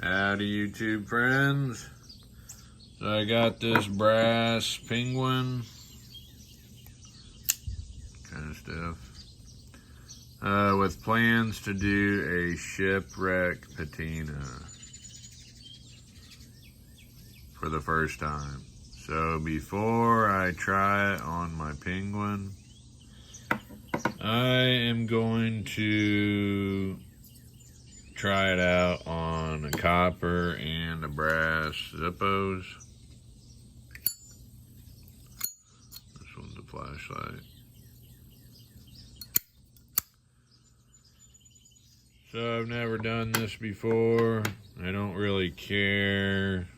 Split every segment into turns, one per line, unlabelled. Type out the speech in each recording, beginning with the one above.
Howdy, YouTube friends. So I got this brass penguin kind of stuff with plans to do a shipwreck patina for the first time. So before I try it on my penguin, I am going to try it out on a copper and a brass zippos. This one's a flashlight. So I've never done this before. I don't really care.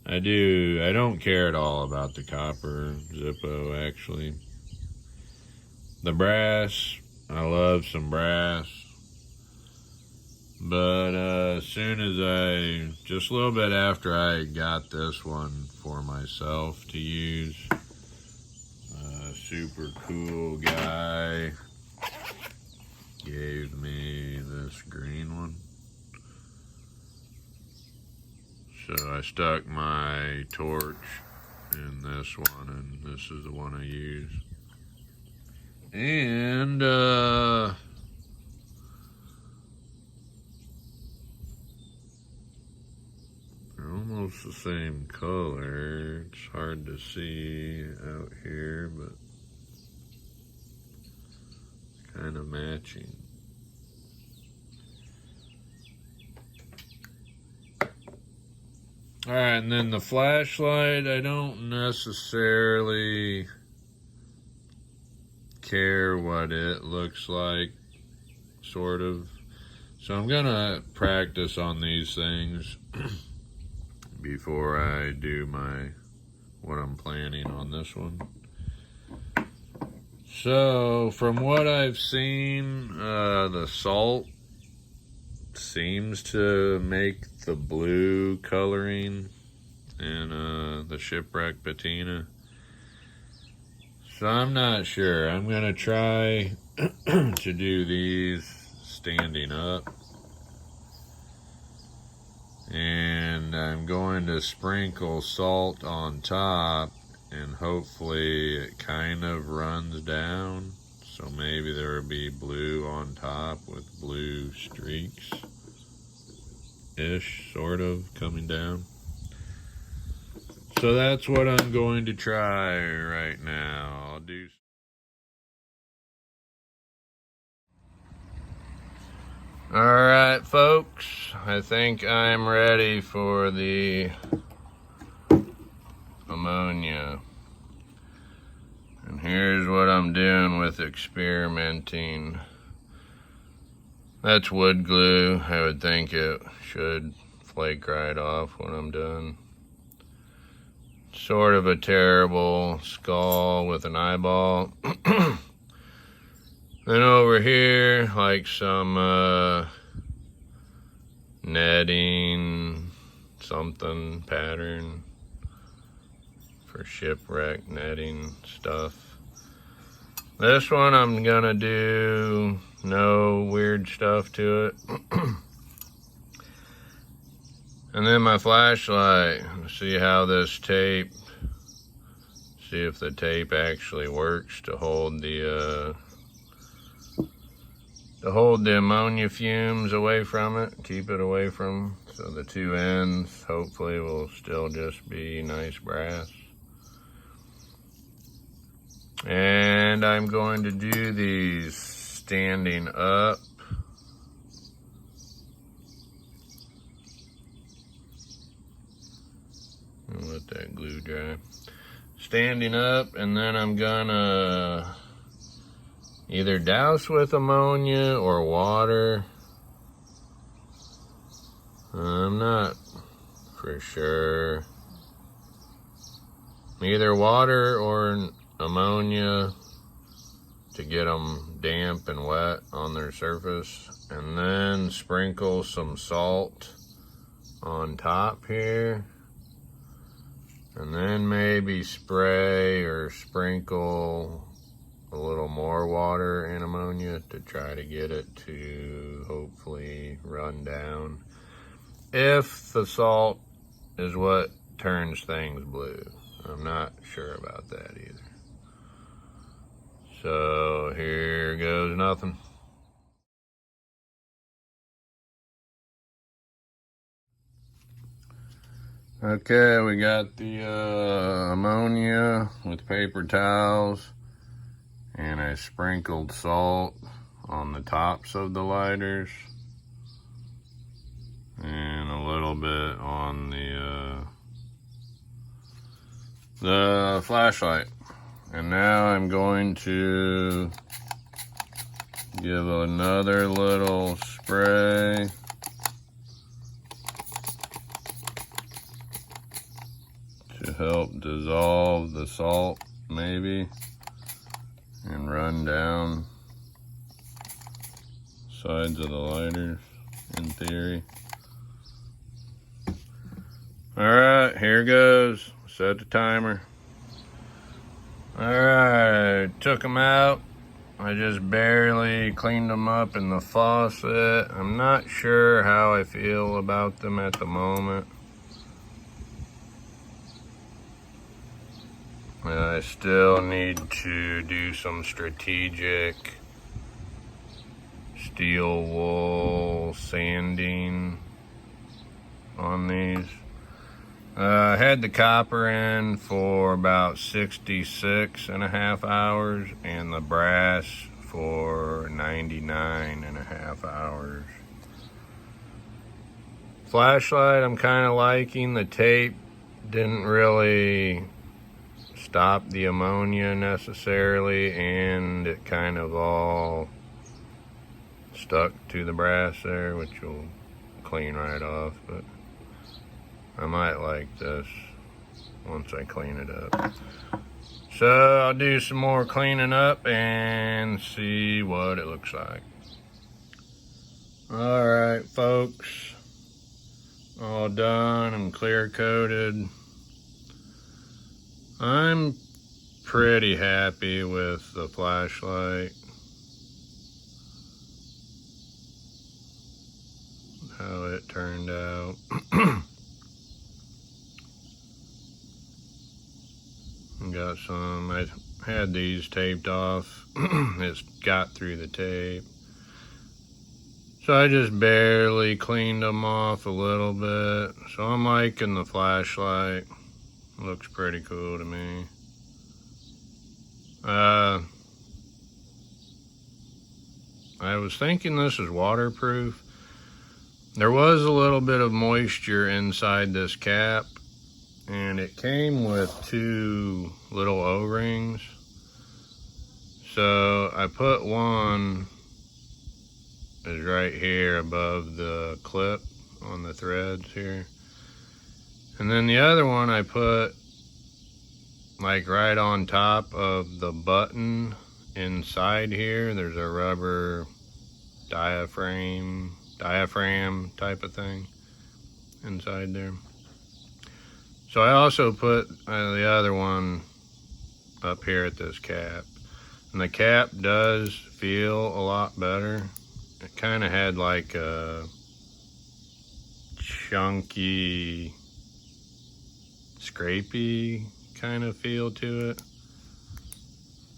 I don't care at all about the copper zippo, actually. The brass, I love some brass. But as soon as just a little bit after I got this one for myself to use, a super cool guy gave me this green one. So I stuck my torch in this one, and this is the one I use. And almost the same color. It's hard to see out here, but kind of matching. Alright, and then the flashlight, I don't necessarily care what it looks like, sort of. So I'm gonna practice on these things before I do what I'm planning on this one. So from what I've seen, the salt seems to make the blue coloring in the shipwreck patina. So I'm not sure. I'm gonna try to do these standing up. And I'm going to sprinkle salt on top, and hopefully it kind of runs down. So maybe there will be blue on top with blue streaks-ish, sort of, coming down. So that's what I'm going to try right now. I'll do. Alright, folks, I think I'm ready for the ammonia. And here's what I'm doing with experimenting. That's wood glue. I would think it should flake right off when I'm done. Sort of a terrible skull with an eyeball. Then over here, like some netting, something pattern for shipwreck netting stuff. This one I'm gonna do no weird stuff to it. And then my flashlight, see how this tape, see if the tape actually works to hold the ammonia fumes away from it, keep it away from, so the two ends hopefully will still just be nice brass. And I'm going to do these standing up. I'll let that glue dry. Standing up, and then I'm gonna either douse with ammonia or water. I'm not for sure. Either water or ammonia to get them damp and wet on their surface. And then sprinkle some salt on top here. And then maybe spray or sprinkle a little more water and ammonia to try to get it to hopefully run down. if the salt is what turns things blue. I'm not sure about that either. So here goes nothing. Okay, we got the ammonia with paper towels, and I sprinkled salt on the tops of the lighters and a little bit on the flashlight. And now I'm going to give another little spray to help dissolve the salt, maybe, and run down sides of the lighters, in theory. Alright, here goes. Set the timer. Alright, took them out. I just barely cleaned them up in the faucet. I'm not sure how I feel about them at the moment. I still need to do some strategic steel wool sanding on these. I had the copper in for about 66.5 hours and the brass for 99.5 hours. Flashlight, I'm kind of liking. The tape didn't really stop the ammonia necessarily, and it kind of all stuck to the brass there, which will clean right off, but I might like this once I clean it up. So I'll do some more cleaning up and see what it looks like. All right, folks, all done and clear coated. I'm pretty happy with the flashlight, how it turned out. Got some, I had these taped off. It's got through the tape. So I just barely cleaned them off a little bit. So I'm liking the flashlight. Looks pretty cool to me. I was thinking this is waterproof. There was a little bit of moisture inside this cap, and it came with 2 little O-rings. So I put one is right here above the clip on the threads here. And then the other one I put like right on top of the button inside here. There's a rubber diaphragm type of thing inside there. So I also put the other one up here at this cap. And the cap does feel a lot better. It kind of had like a chunky, scrapey kind of feel to it.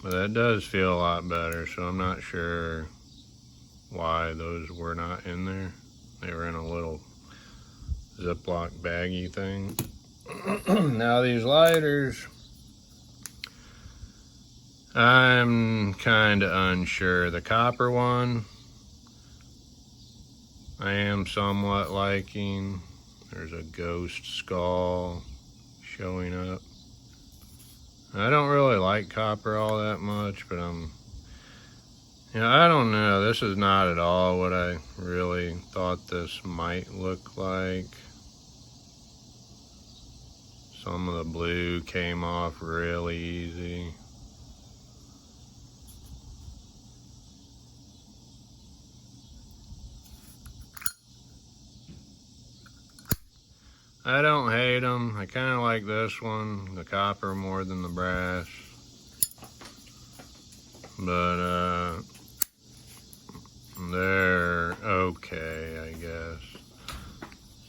But that does feel a lot better, so I'm not sure why those were not in there. They were in a little Ziploc baggy thing. Now these lighters, I'm kind of unsure. The copper one, I am somewhat liking. There's a ghost skull showing up. I don't really like copper all that much, but I don't know. This is not at all what I really thought this might look like. Some of the blue came off really easy. I don't hate them. I kind of like this one, the copper, more than the brass. But they're okay, I guess.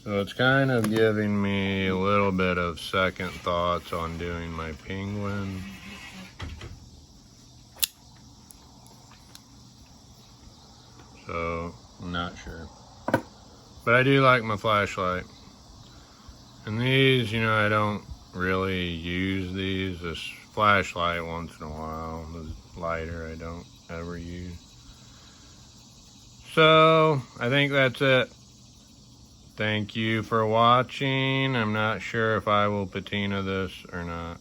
So it's kind of giving me a little bit of second thoughts on doing my penguin. So I'm not sure. But I do like my flashlight. And these, you know, I don't really use these. This flashlight once in a while. The lighter I don't ever use. So I think that's it. Thank you for watching. I'm not sure if I will patina this or not.